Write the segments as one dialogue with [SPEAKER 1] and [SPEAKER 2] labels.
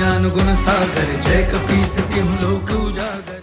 [SPEAKER 1] ज्ञान गुण सागर, जय कपीस तिहुँ लोक उजागर।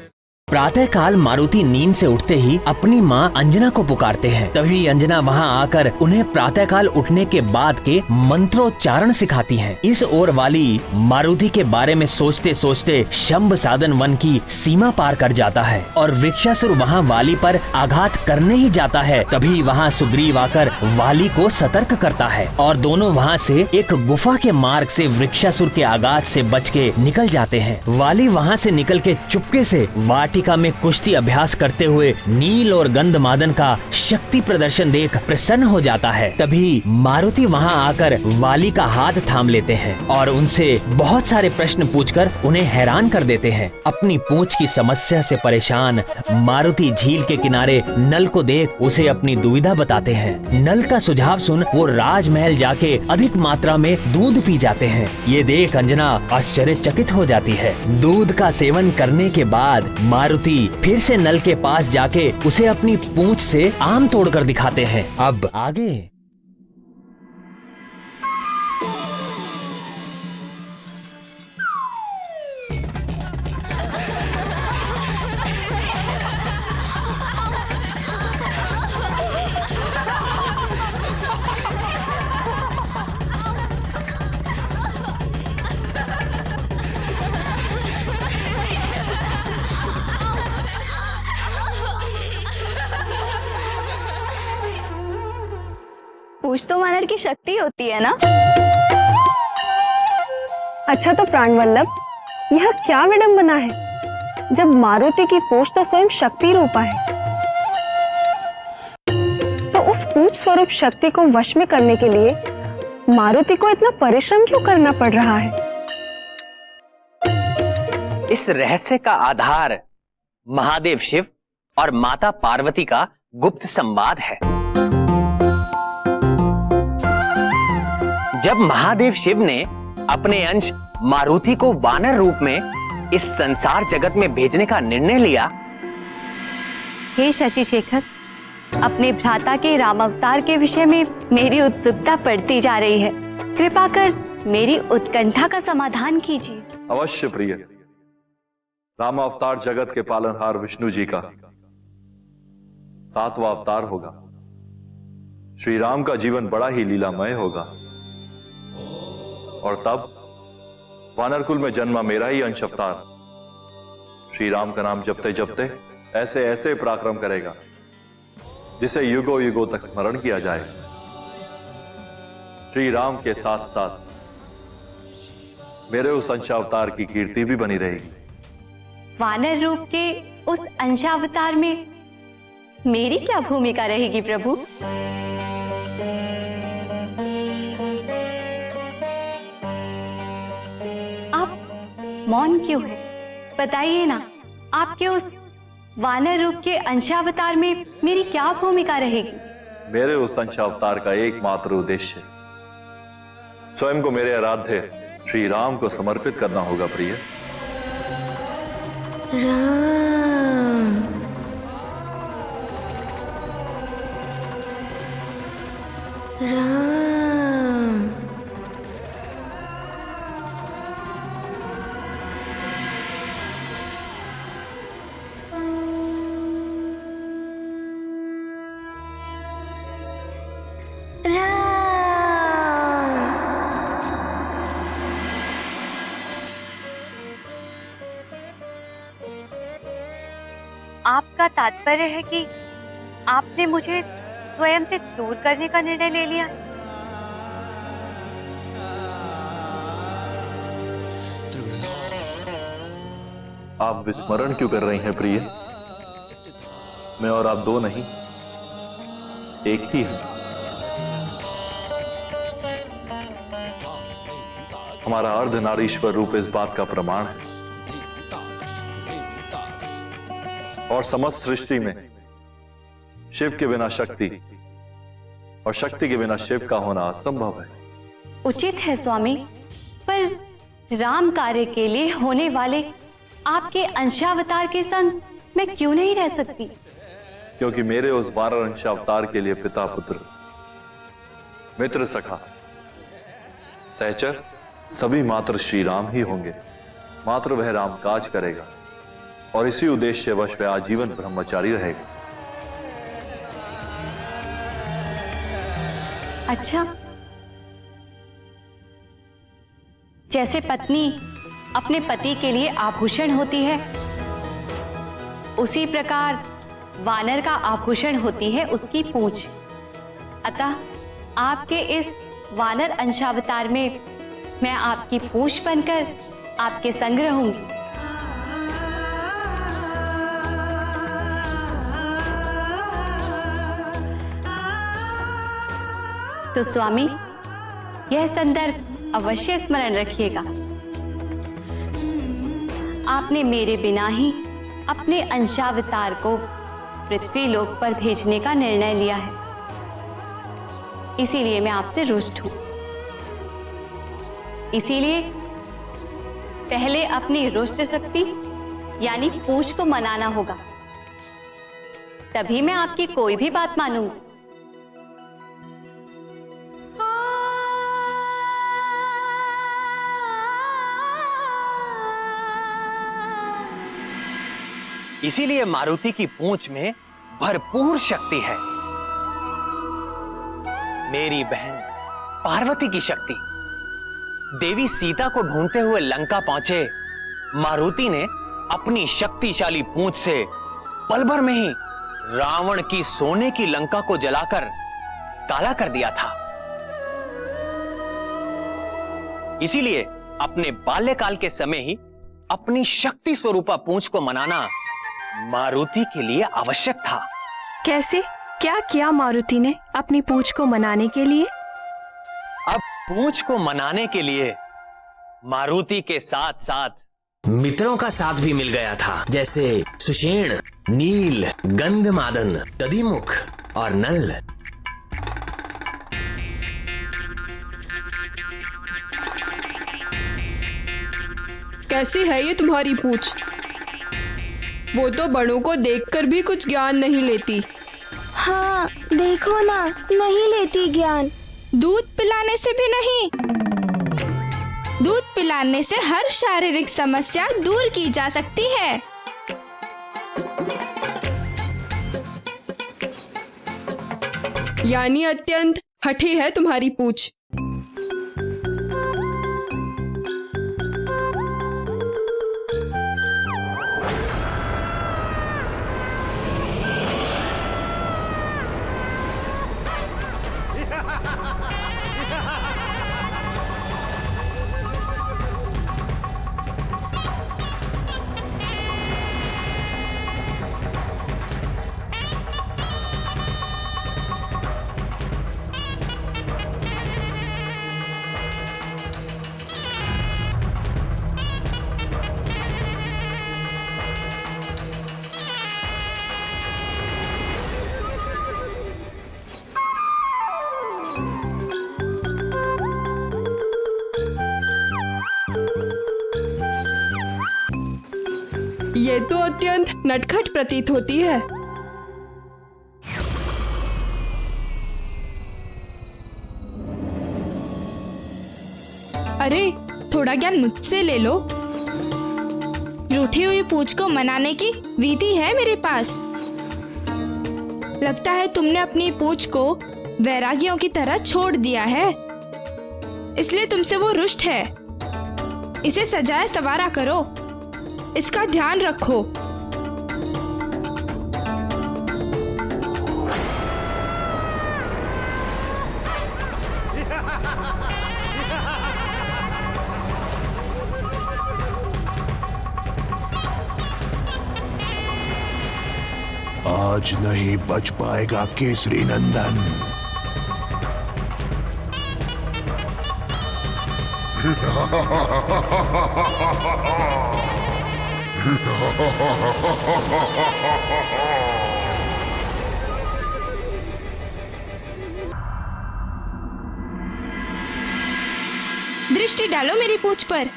[SPEAKER 2] प्रातः काल मारुति नींद से उठते ही अपनी माँ अंजना को पुकारते हैं। तभी अंजना वहाँ आकर उन्हें प्रातः काल उठने के बाद के मंत्रोच्चारण सिखाती हैं। इस ओर वाली मारुति के बारे में सोचते सोचते शंभ साधन वन की सीमा पार कर जाता है और वृक्षासुर वहाँ वाली पर आघात करने ही जाता है। तभी वहाँ सुग्रीव आकर वाली को सतर्क करता है और दोनों वहाँ से एक गुफा के मार्ग से वृक्षासुर के आघात से बच के निकल जाते हैं। वाली वहाँ से निकल के चुपके से वाटिका में कुश्ती अभ्यास करते हुए नील और गंधमादन का शक्ति प्रदर्शन देख प्रसन्न हो जाता है। तभी मारुति वहां आकर वाली का हाथ थाम लेते हैं और उनसे बहुत सारे प्रश्न पूछकर उन्हें हैरान कर देते हैं। अपनी पूंछ की समस्या से परेशान मारुति झील के किनारे नल को देख उसे अपनी दुविधा बताते हैं। नल का सुझाव सुन वो राजमहल जाके अधिक मात्रा में दूध पी जाते हैं। ये देख अंजना आश्चर्यचकित हो जाती है। दूध का सेवन करने के बाद मारुति फिर से नल के पास जाके उसे अपनी पूंछ से आम तोड़कर दिखाते हैं। अब आगे
[SPEAKER 3] पूछ तो वानर की शक्ति होती है ना।
[SPEAKER 4] अच्छा तो प्राणवल्लभ, यह क्या विडंबना है जब मारुति की पूछ तो स्वयं शक्ति रूपा है, तो उस पूछ स्वरूप शक्ति को वश में करने के लिए मारुति को इतना परिश्रम क्यों करना पड़ रहा है?
[SPEAKER 2] इस रहस्य का आधार महादेव शिव और माता पार्वती का गुप्त संवाद है। जब महादेव शिव ने अपने अंश मारुति को वानर रूप में इस संसार जगत में भेजने का निर्णय लिया।
[SPEAKER 3] हे शशि शेखर, अपने भ्राता के राम अवतार के विषय में मेरी उत्सुकता बढ़ती जा रही है। कृपा कर मेरी उत्कंठा का समाधान कीजिए।
[SPEAKER 5] अवश्य प्रिय। राम अवतार जगत के पालनहार विष्णु जी का 7वां अवतार होगा। श्री राम का जीवन बड़ा ही लीलामय होगा और तब वानर कुल में जन्मा मेरा ही अंश अवतार श्री राम का नाम जपते जपते ऐसे ऐसे पराक्रम करेगा जिसे युगों युगों तक स्मरण किया जाए। श्री राम के साथ साथ मेरे उस अंशावतार की कीर्ति भी बनी रहेगी।
[SPEAKER 3] वानर रूप के उस अंशावतार में मेरी क्या भूमिका रहेगी प्रभु? मौन क्यों है? बताइए ना, आपके उस वानर रूप के अंशावतार में मेरी क्या भूमिका रहेगी?
[SPEAKER 5] मेरे उस अंशावतार का एकमात्र उद्देश्य स्वयं को मेरे आराध्य श्री राम को समर्पित करना होगा प्रिय।
[SPEAKER 3] राम राम आपका तात्पर्य है कि आपने मुझे स्वयं से दूर करने का निर्णय ले लिया?
[SPEAKER 5] आप विस्मरण क्यों कर रही हैं प्रिय? मैं और आप दो नहीं, एक ही हैं। हमारा अर्धनारीश्वर रूप इस बात का प्रमाण है और समस्त सृष्टि में शिव के बिना शक्ति और शक्ति के बिना शिव का होना असंभव है।
[SPEAKER 3] उचित है स्वामी, पर राम कार्य के लिए होने वाले आपके अंशावतार के संग मैं क्यों नहीं रह सकती?
[SPEAKER 5] क्योंकि मेरे उस वानर अंशावतार के लिए पिता पुत्र मित्र सखा सहचर सभी मात्र श्री राम ही होंगे। मात्र वह राम काज करेगा और इसी उद्देश्य वश वह आजीवन ब्रह्मचारी रहेगा।
[SPEAKER 3] अच्छा, जैसे पत्नी अपने पति के लिए आभूषण होती है, उसी प्रकार वानर का आभूषण होती है उसकी पूंछ। अतः आपके इस वानर अंशावतार में मैं आपकी पूंछ बनकर आपके संग रहूंगी। तो स्वामी, यह संदर्भ अवश्य स्मरण रखिएगा। आपने मेरे बिना ही अपने अंशावतार को पृथ्वी लोक पर भेजने का निर्णय लिया है, इसीलिए मैं आपसे रुष्ट हूं। इसीलिए पहले अपनी रुष्ट शक्ति यानी पूंछ को मनाना होगा, तभी मैं आपकी कोई भी बात मानूंगी।
[SPEAKER 2] इसीलिए मारुति की पूंछ में भरपूर शक्ति है। मेरी बहन पार्वती की शक्ति। देवी सीता को ढूंढते हुए लंका पहुंचे मारुति ने अपनी शक्तिशाली पूंछ से पल भर में ही रावण की सोने की लंका को जलाकर काला कर दिया था। इसीलिए अपने बाल्यकाल के समय ही अपनी शक्ति स्वरूपा पूंछ को मनाना मारुति के लिए आवश्यक था।
[SPEAKER 6] कैसे? क्या किया मारुति ने अपनी पूंछ को मनाने के लिए?
[SPEAKER 2] अब पूंछ को मनाने के लिए मारुति के साथ साथ
[SPEAKER 7] मित्रों का साथ भी मिल गया था, जैसे सुषेण, नील, गंधमादन, दधिमुख और नल।
[SPEAKER 8] कैसी है ये तुम्हारी पूंछ? वो तो बड़ों को देखकर भी कुछ ज्ञान नहीं लेती।
[SPEAKER 9] हाँ, देखो ना, नहीं लेती ज्ञान। दूध पिलाने से भी नहीं। दूध पिलाने से हर शारीरिक समस्या दूर की जा सकती है।
[SPEAKER 8] यानी अत्यंत हठी है तुम्हारी पूंछ। ये तो अत्यंत नटखट प्रतीत होती है।
[SPEAKER 9] अरे, थोड़ा ज्ञान मुझसे ले लो। रूठी हुई पूंछ को मनाने की विधि है मेरे पास। लगता है तुमने अपनी पूंछ को वैरागियों की तरह छोड़ दिया है, इसलिए तुमसे वो रुष्ट है। इसे सजाया संवारा करो, इसका ध्यान रखो।
[SPEAKER 10] आज नहीं बच पाएगा केसरी नंदन।
[SPEAKER 9] दृष्टि डालो मेरी पूंछ पर।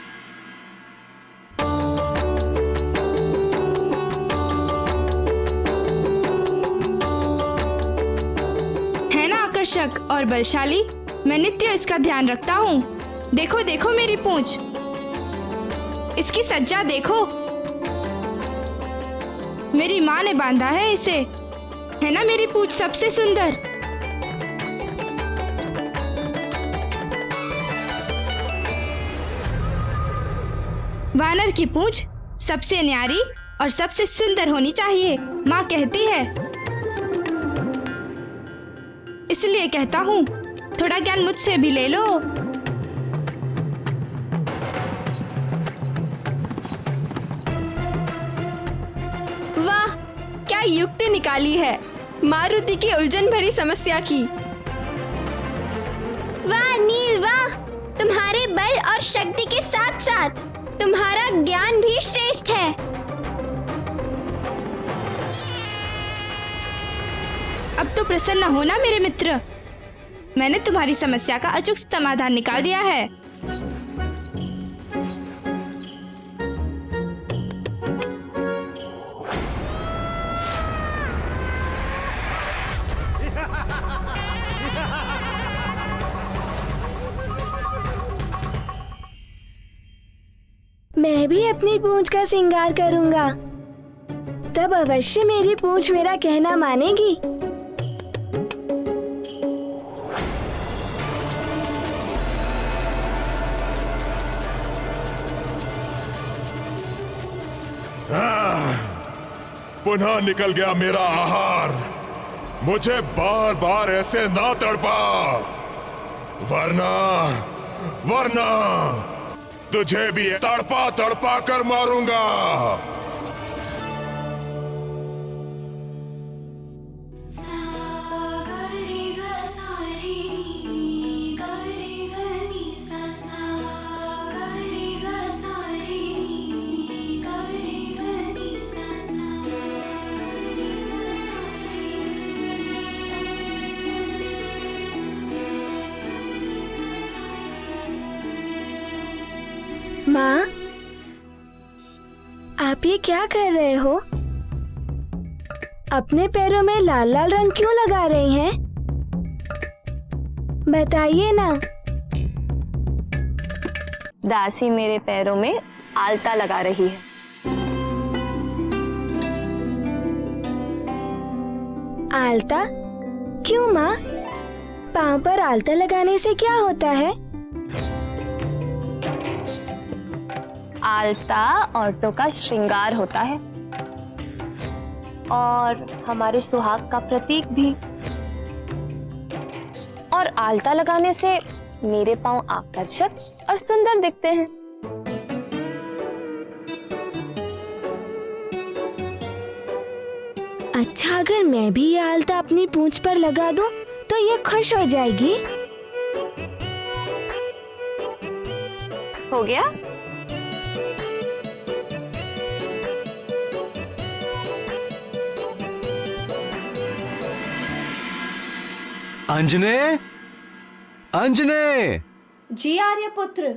[SPEAKER 9] है ना आकर्षक और बलशाली? मैं नित्य इसका ध्यान रखता हूँ। देखो देखो मेरी पूंछ, इसकी सज्जा देखो। मेरी माँ ने बांधा है इसे, है ना मेरी पूंछ सबसे सुंदर। वानर की पूंछ सबसे न्यारी और सबसे सुंदर होनी चाहिए, माँ कहती है। इसलिए कहता हूँ, थोड़ा ज्ञान मुझसे भी ले लो।
[SPEAKER 8] वाह, क्या युक्ति निकाली है मारुति की उलझन भरी समस्या की।
[SPEAKER 9] वाह नील वाह, तुम्हारे बल और शक्ति के साथ साथ तुम्हारा ज्ञान भी श्रेष्ठ है। अब तो प्रसन्न होना मेरे मित्र, मैंने तुम्हारी समस्या का अचूक समाधान निकाल दिया है।
[SPEAKER 11] मैं भी अपनी पूंछ का श्रृंगार करूंगा, तब अवश्य मेरी पूंछ मेरा कहना मानेगी।
[SPEAKER 10] पुनः निकल गया मेरा आहार। मुझे बार बार ऐसे ना तड़पा, वरना तुझे भी तड़पा तड़पा कर मारूंगा।
[SPEAKER 11] माँ, आप ये क्या कर रहे हो? अपने पैरों में लाल लाल रंग क्यों लगा रही हैं? बताइए ना।
[SPEAKER 3] दासी मेरे पैरों में आलता लगा रही है।
[SPEAKER 11] आलता? क्यों माँ? पाँव पर आलता लगाने से क्या होता है?
[SPEAKER 3] आलता औरतों का श्रृंगार होता है और हमारे सुहाग का प्रतीक भी। और आलता लगाने से मेरे पांव आकर्षक और सुंदर दिखते हैं।
[SPEAKER 11] अच्छा, अगर मैं भी ये आलता अपनी पूंछ पर लगा दूं तो ये खुश हो जाएगी।
[SPEAKER 3] हो गया?
[SPEAKER 12] अंजने, अंजने।
[SPEAKER 4] जी आर्यपुत्र।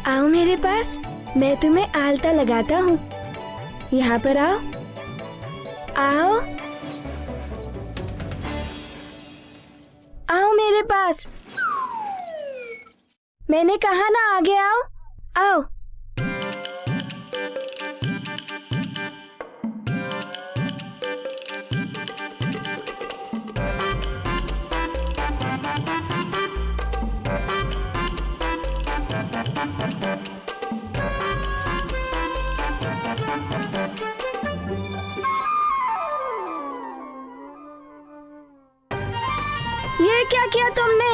[SPEAKER 11] आओ मेरे पास, मैं तुम्हें आलता लगाता हूँ। यहाँ पर आओ। आओ आओ मेरे पास, मैंने कहा ना आगे आओ। आओ। ये क्या किया तुमने?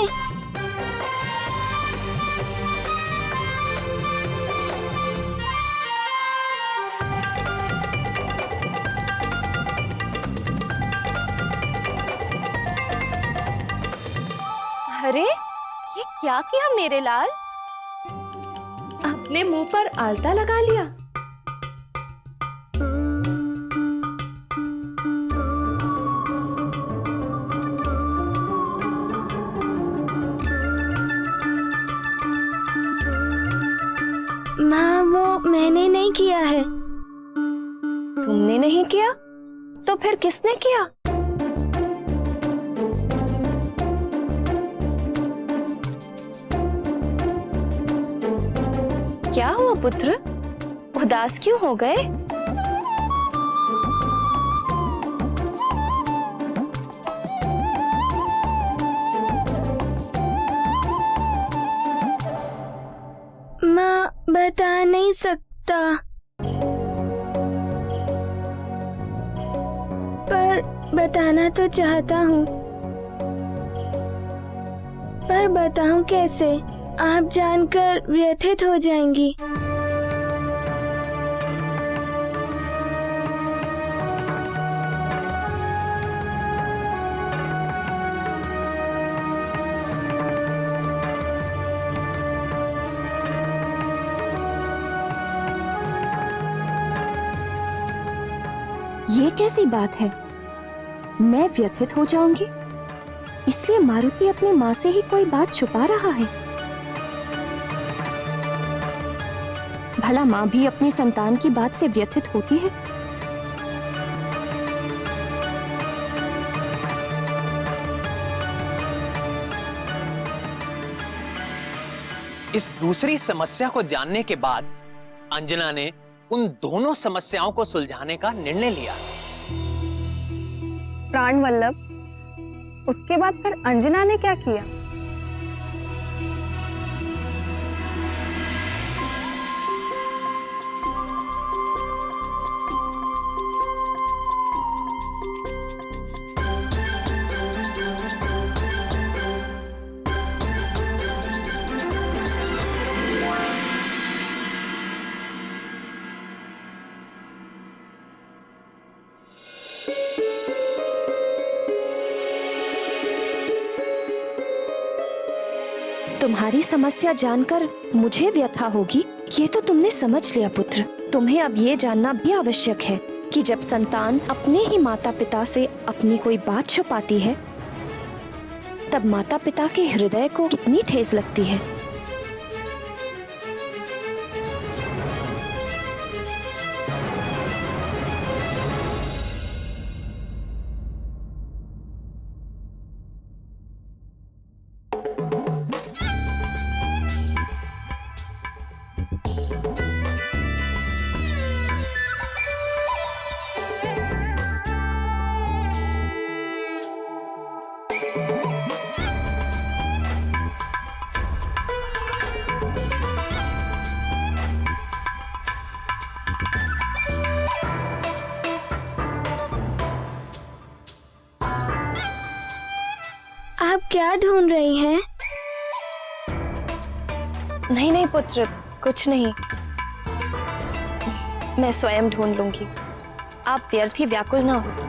[SPEAKER 3] अरे ये क्या किया मेरे लाल? अपने मुंह पर आलता लगा लिया।
[SPEAKER 11] माँ, वो मैंने नहीं किया है।
[SPEAKER 4] तुमने नहीं किया तो फिर किसने किया? क्या हुआ पुत्र, उदास क्यों हो गए?
[SPEAKER 11] माँ, बता नहीं सकता, पर बताना तो चाहता हूँ। पर बताऊं कैसे? आप जानकर व्यथित हो जाएंगी।
[SPEAKER 4] ये कैसी बात है? मैं व्यथित हो जाऊंगी? इसलिए मारुति अपनी माँ से ही कोई बात छुपा रहा है। भला माँ भी अपनी संतान की बात से व्यथित होती है?
[SPEAKER 2] इस दूसरी समस्या को जानने के बाद अंजना ने उन दोनों समस्याओं को सुलझाने का निर्णय लिया।
[SPEAKER 4] प्राणवल्लभ, उसके बाद फिर अंजना ने क्या किया? तुम्हारी समस्या जानकर मुझे व्यथा होगी, ये तो तुमने समझ लिया पुत्र। तुम्हें अब ये जानना भी आवश्यक है कि जब संतान अपने ही माता पिता से अपनी कोई बात छुपाती है, तब माता पिता के हृदय को कितनी ठेस लगती है।
[SPEAKER 11] आप क्या ढूंढ रही हैं?
[SPEAKER 4] नहीं नहीं पुत्र, कुछ नहीं। मैं स्वयं ढूंढ लूंगी। आप व्यर्थ ही व्याकुल ना हो।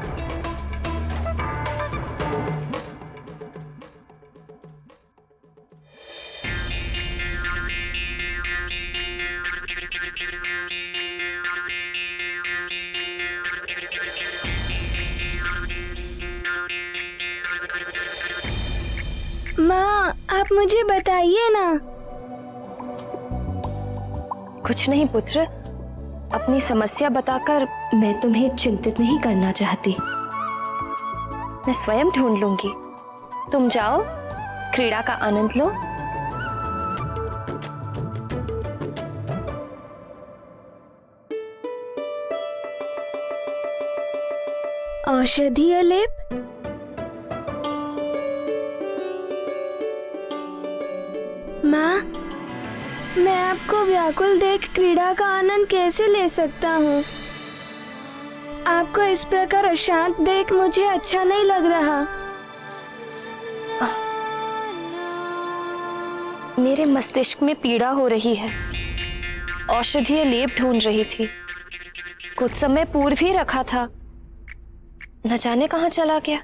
[SPEAKER 11] माँ, आप मुझे बताइए ना।
[SPEAKER 4] कुछ नहीं पुत्र, अपनी समस्या बताकर मैं तुम्हें चिंतित नहीं करना चाहती। मैं स्वयं ढूंढ लूंगी। तुम जाओ, क्रीड़ा का आनंद लो।
[SPEAKER 11] औषधीय लेप? माँ, मैं आपको व्याकुल देख क्रीड़ा का आनंद कैसे ले सकता हूँ? आपको इस प्रकार अशांत देख मुझे अच्छा नहीं लग रहा।
[SPEAKER 4] मेरे मस्तिष्क में पीड़ा हो रही है। औषधीय लेप ढूंढ रही थी। कुछ समय पूर्व ही रखा था, न जाने कहाँ चला गया।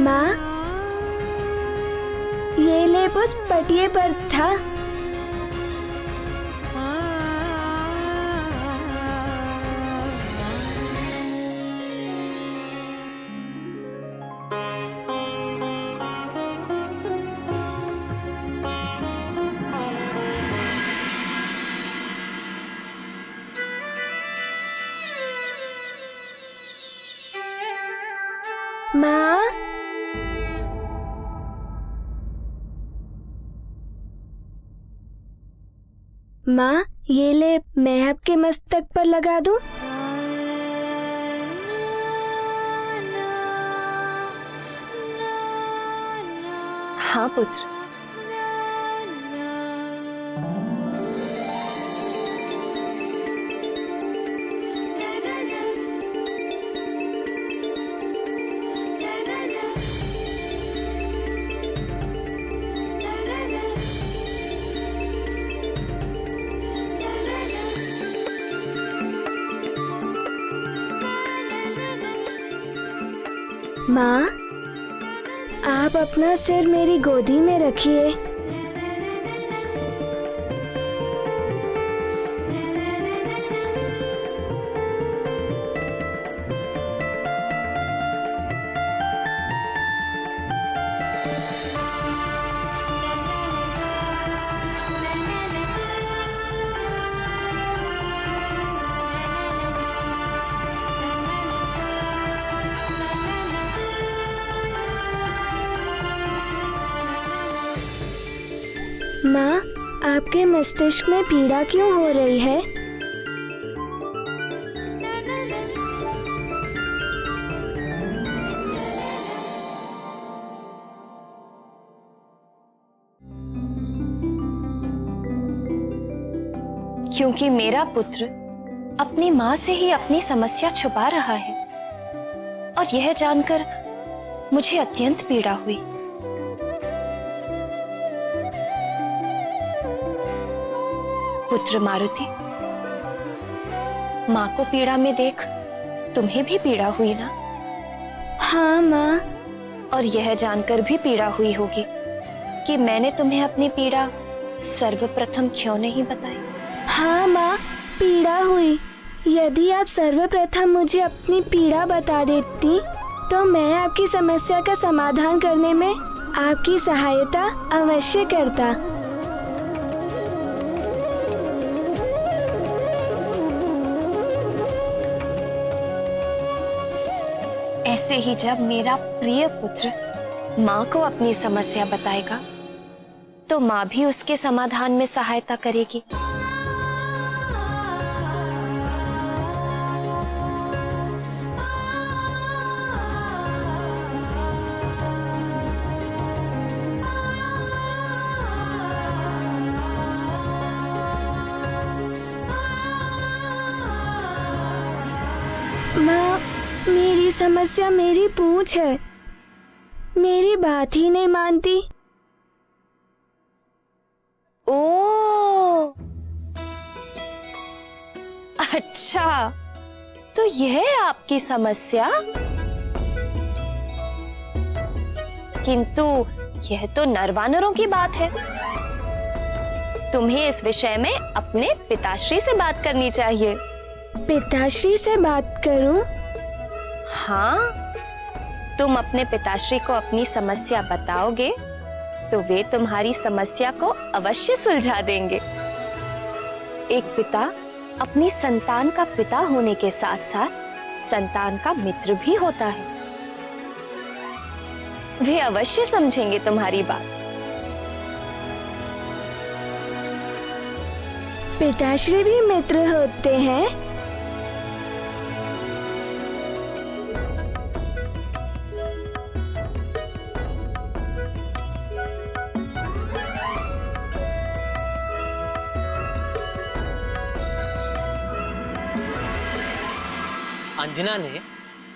[SPEAKER 11] माँ, ये लेप उस पटिये पर था। माँ, माँ, ये लेप मैं आपके मस्तक पर लगा दूं?
[SPEAKER 4] हाँ पुत्र।
[SPEAKER 11] माँ, आप अपना सिर मेरी गोदी में रखिए। माँ, आपके मस्तिष्क में पीड़ा क्यों हो रही है?
[SPEAKER 4] क्योंकि मेरा पुत्र अपनी माँ से ही अपनी समस्या छुपा रहा है और यह जानकर मुझे अत्यंत पीड़ा हुई। पुत्र मारुति, माँ को पीड़ा में देख तुम्हें भी पीड़ा हुई ना?
[SPEAKER 11] हाँ माँ।
[SPEAKER 4] और यह जानकर भी पीड़ा हुई होगी कि मैंने तुम्हें अपनी पीड़ा सर्वप्रथम क्यों नहीं बताई?
[SPEAKER 11] हाँ माँ, पीड़ा हुई। यदि आप सर्वप्रथम मुझे अपनी पीड़ा बता देती तो मैं आपकी समस्या का समाधान करने में आपकी सहायता अवश्य करता।
[SPEAKER 4] ऐसे ही जब मेरा प्रिय पुत्र माँ को अपनी समस्या बताएगा तो माँ भी उसके समाधान में सहायता करेगी।
[SPEAKER 11] माँ, मेरी समस्या मेरी पूंछ है। मेरी बात ही नहीं मानती।
[SPEAKER 4] ओ, अच्छा, तो यह है आपकी समस्या? किंतु यह तो नरवानरों की बात है। तुम्हें इस विषय में अपने पिताश्री से बात करनी चाहिए।
[SPEAKER 11] पिताश्री से बात करूं?
[SPEAKER 4] हाँ, तुम अपने पिताश्री को अपनी समस्या बताओगे तो वे तुम्हारी समस्या को अवश्य सुलझा देंगे। एक पिता अपनी संतान का पिता होने के साथ साथ संतान का मित्र भी होता है। वे अवश्य समझेंगे तुम्हारी बात।
[SPEAKER 11] पिताश्री भी मित्र होते हैं?
[SPEAKER 2] अंजना ने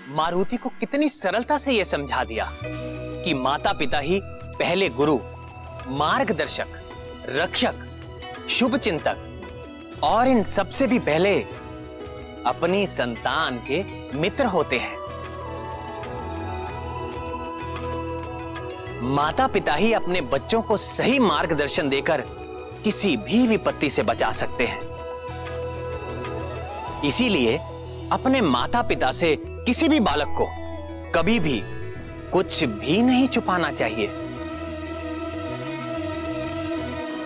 [SPEAKER 2] मारुति को कितनी सरलता से यह समझा दिया कि माता पिता ही पहले गुरु, मार्गदर्शक, रक्षक, शुभ चिंतक और इन सबसे भी पहले अपनी संतान के मित्र होते हैं। माता पिता ही अपने बच्चों को सही मार्गदर्शन देकर किसी भी विपत्ति से बचा सकते हैं। इसीलिए अपने माता पिता से किसी भी बालक को कभी भी कुछ भी नहीं छुपाना चाहिए।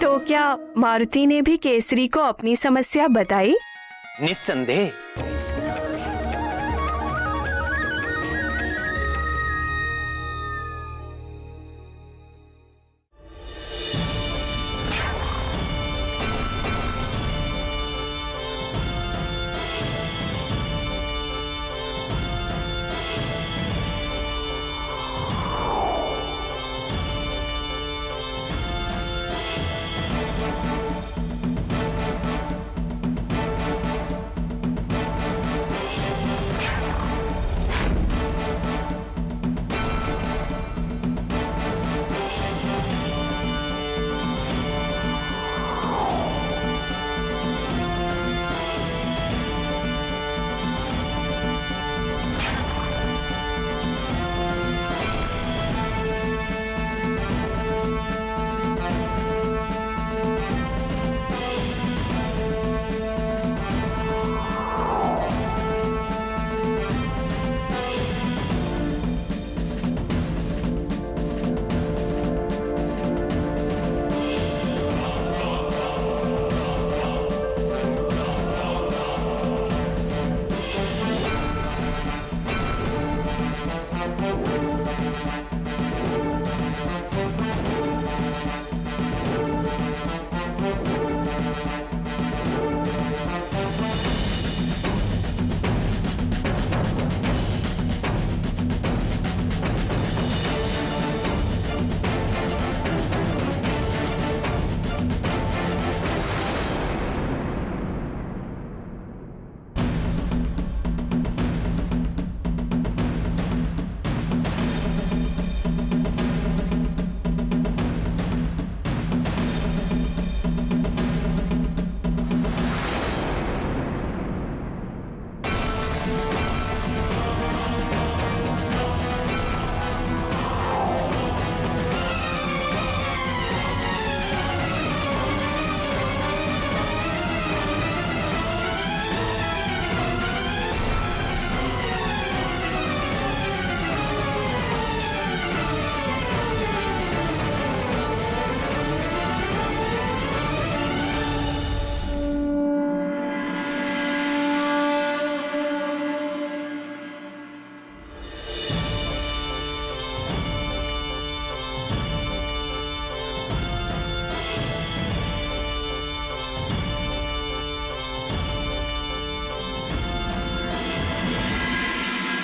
[SPEAKER 6] तो क्या मारुति ने भी केसरी को अपनी समस्या बताई?
[SPEAKER 2] निस्संदेह।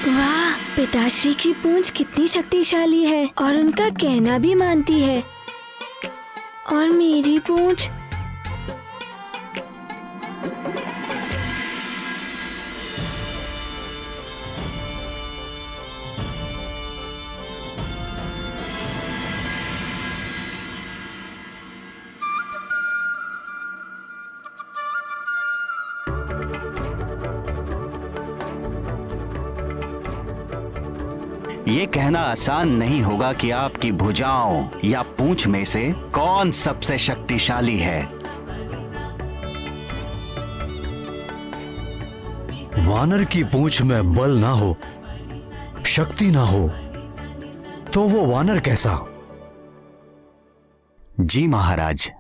[SPEAKER 11] वाह, पिताश्री की पूंछ कितनी शक्तिशाली है और उनका कहना भी मानती है। और मेरी पूंछ
[SPEAKER 13] ये कहना आसान नहीं होगा कि आपकी भुजाओं या पूंछ में से कौन सबसे शक्तिशाली है।
[SPEAKER 12] वानर की पूंछ में बल ना हो, शक्ति ना हो, तो वो वानर कैसा?
[SPEAKER 13] जी महाराज।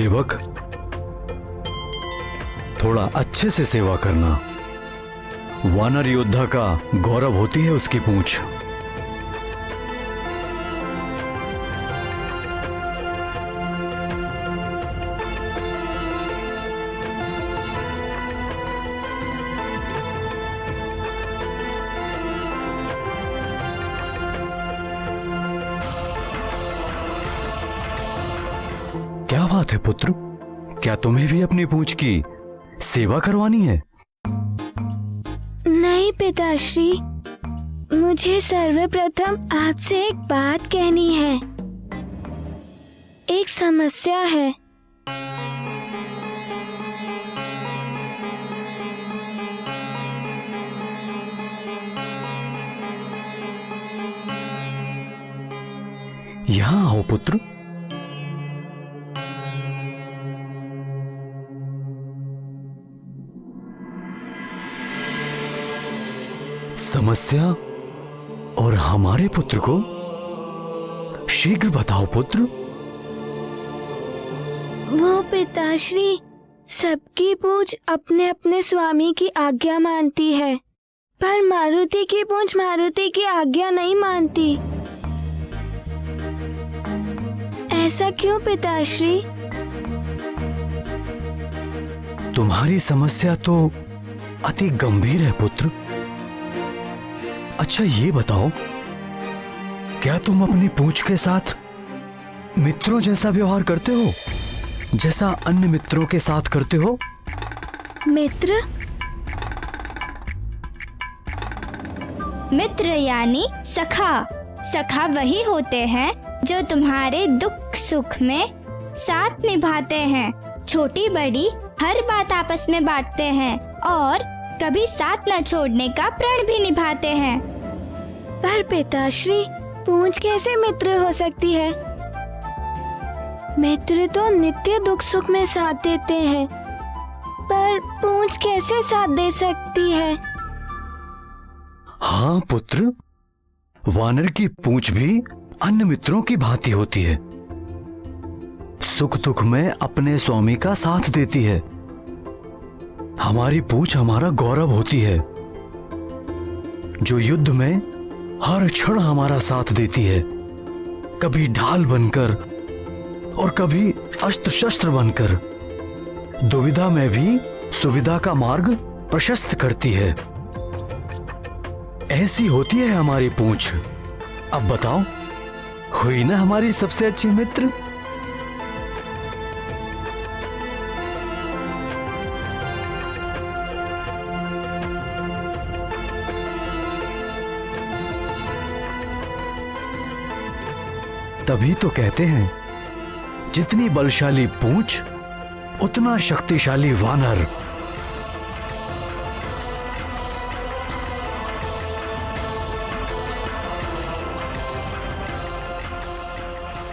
[SPEAKER 12] सेवक, थोड़ा अच्छे से सेवा करना। वानर योद्धा का गौरव होती है उसकी पूंछ। क्या बात है पुत्र, क्या तुम्हें भी अपनी पूंछ की सेवा करवानी है?
[SPEAKER 11] नहीं पिताश्री, मुझे सर्वप्रथम आपसे एक बात कहनी है। एक समस्या है।
[SPEAKER 12] यहां आओ पुत्र। समस्या और हमारे पुत्र को शीघ्र बताओ पुत्र।
[SPEAKER 11] वो पिताश्री, सबकी पूंछ अपने अपने स्वामी की आज्ञा मानती है, पर मारुति की पूंछ मारुति की आज्ञा नहीं मानती। ऐसा क्यों पिताश्री?
[SPEAKER 12] तुम्हारी समस्या तो अति गंभीर है पुत्र। अच्छा ये बताओ, क्या तुम अपनी पूंछ के साथ मित्रों जैसा व्यवहार करते हो, जैसा अन्य मित्रों के साथ करते हो?
[SPEAKER 11] मित्र?
[SPEAKER 9] मित्र यानी सखा। सखा वही होते हैं जो तुम्हारे दुख सुख में साथ निभाते हैं, छोटी बड़ी हर बात आपस में बांटते हैं और कभी साथ न छोड़ने का प्रण भी निभाते हैं।
[SPEAKER 11] पर पिताश्री, पूंछ कैसे मित्र हो सकती है? मित्र तो नित्य दुख सुख में साथ देते हैं, पर पूंछ कैसे साथ दे सकती है?
[SPEAKER 12] हाँ पुत्र, वानर की पूंछ भी अन्य मित्रों की भांति होती है। सुख दुख में अपने स्वामी का साथ देती है। हमारी पूंछ हमारा गौरव होती है, जो युद्ध में हर क्षण हमारा साथ देती है, कभी ढाल बनकर और कभी अस्त्र शस्त्र बनकर। दुविधा में भी सुविधा का मार्ग प्रशस्त करती है। ऐसी होती है हमारी पूंछ। अब बताओ, हुई ना हमारी सबसे अच्छी मित्र? तभी तो कहते हैं, जितनी बलशाली पूंछ उतना शक्तिशाली वानर।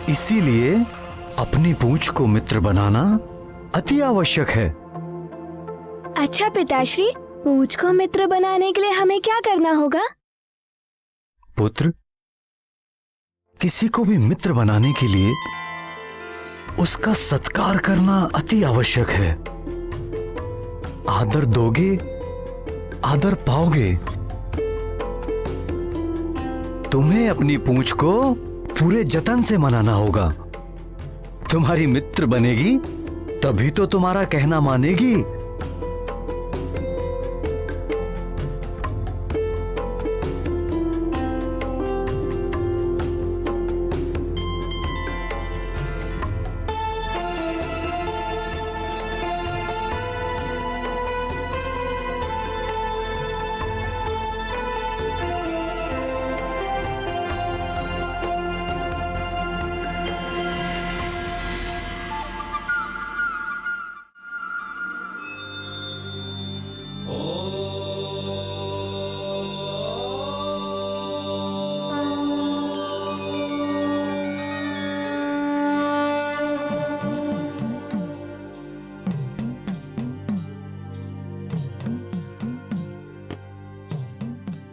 [SPEAKER 12] इसीलिए अपनी पूंछ को मित्र बनाना अति आवश्यक है।
[SPEAKER 11] अच्छा पिताश्री, पूंछ को मित्र बनाने के लिए हमें क्या करना होगा?
[SPEAKER 12] पुत्र, किसी को भी मित्र बनाने के लिए उसका सत्कार करना अति आवश्यक है। आदर दोगे, आदर पाओगे। तुम्हें अपनी पूंछ को पूरे जतन से मनाना होगा। तुम्हारी मित्र बनेगी तभी तो तुम्हारा कहना मानेगी।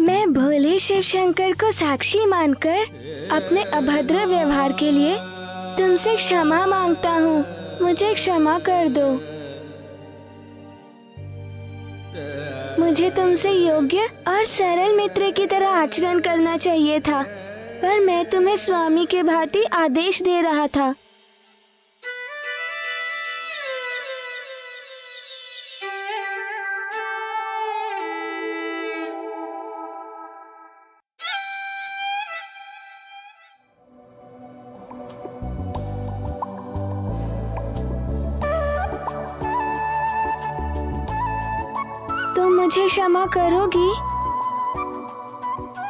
[SPEAKER 11] मैं भोले शिव शंकर को साक्षी मानकर अपने अभद्र व्यवहार के लिए तुमसे क्षमा मांगता हूँ। मुझे क्षमा कर दो। मुझे तुमसे योग्य और सरल मित्र की तरह आचरण करना चाहिए था, पर मैं तुम्हें स्वामी के भांति आदेश दे रहा था। मुझे क्षमा करोगी?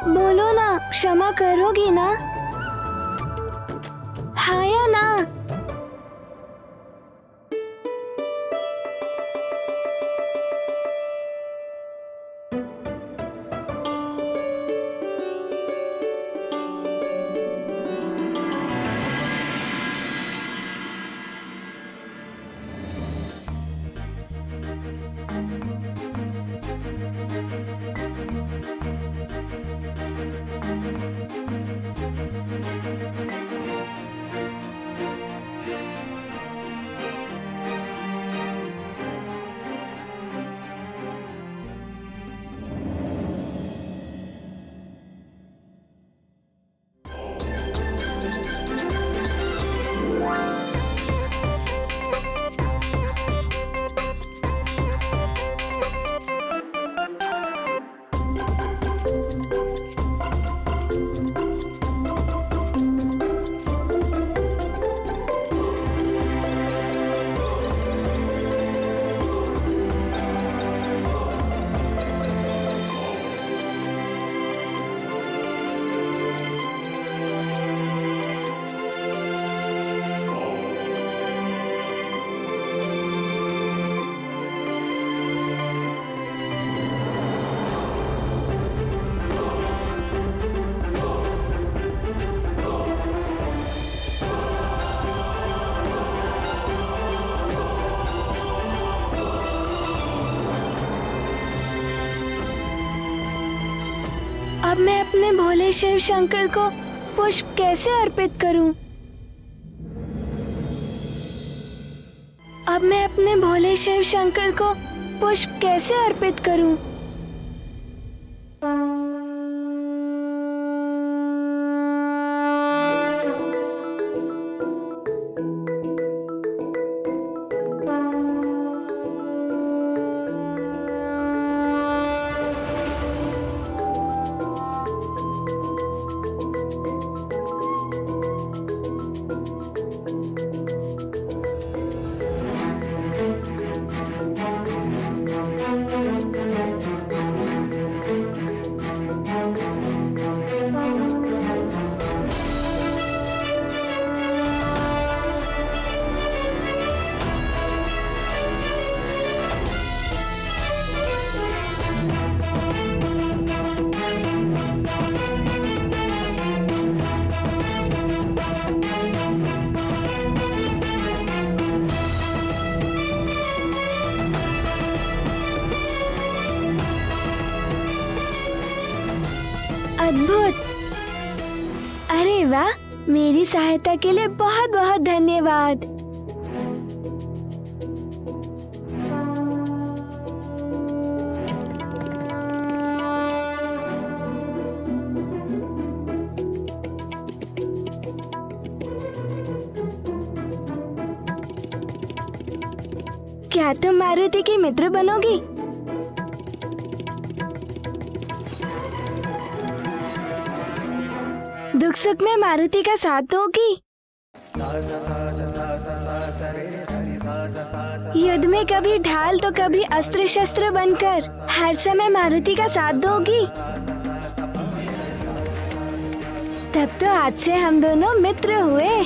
[SPEAKER 11] बोलो ना, क्षमा करोगी ना? हाँ या ना? अब मैं अपने भोले शिव शंकर को पुष्प कैसे अर्पित करूं? अब मैं अपने भोले शिव शंकर को पुष्प कैसे अर्पित करूं? अद्भुत! अरे वाह, मेरी सहायता के लिए बहुत बहुत धन्यवाद। क्या तुम मारुति की मित्र बनोगी? दुख सुख में मारुति का साथ दोगी? युद्ध में कभी ढाल तो कभी अस्त्र शस्त्र बनकर हर समय मारुति का साथ दोगी? तब तो आज से हम दोनों मित्र हुए।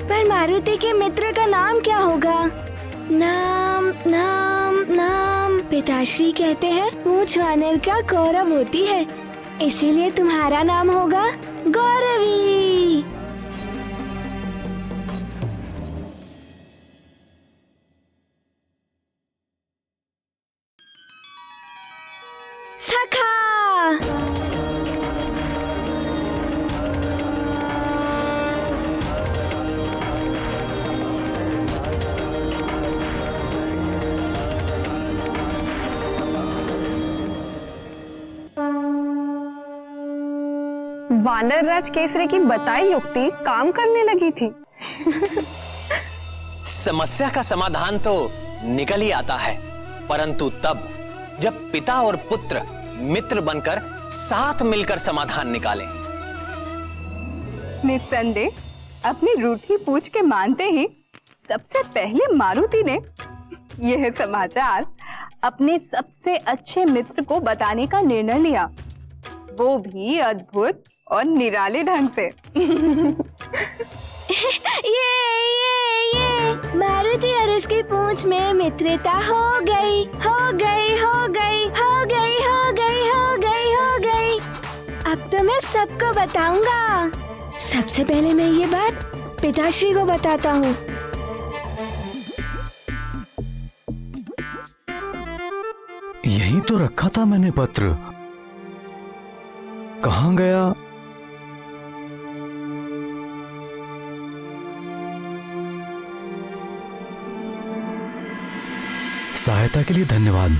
[SPEAKER 11] पर मारुति के मित्र का नाम क्या होगा? नाम नाम नाम पिताश्री कहते हैं पूंछ वानर का गौरव होती है, इसीलिए तुम्हारा नाम होगा गौरवी। सखा।
[SPEAKER 14] वानर राज केसरी की बताई युक्ति काम करने लगी थी।
[SPEAKER 2] समस्या का समाधान तो निकल ही आता है, परंतु तब जब पिता और पुत्र मित्र बनकर साथ मिलकर समाधान निकालें।
[SPEAKER 14] निस्संदेह अपनी रूठी पूछ के मानते ही सबसे पहले मारुति ने यह समाचार अपने सबसे अच्छे मित्र को बताने का निर्णय लिया, वो भी अद्भुत और निराले ढंग से।
[SPEAKER 11] ये मारुति और उसकी पूंछ में मित्रता हो गई, हो गई, हो गई, हो गई, हो गई, हो गई, हो गई। अब तो मैं सबको बताऊंगा। सबसे पहले मैं ये बात पिताश्री को बताता हूँ।
[SPEAKER 12] यही तो रखा था मैंने पत्र, कहाँ गया? सहायता के लिए धन्यवाद।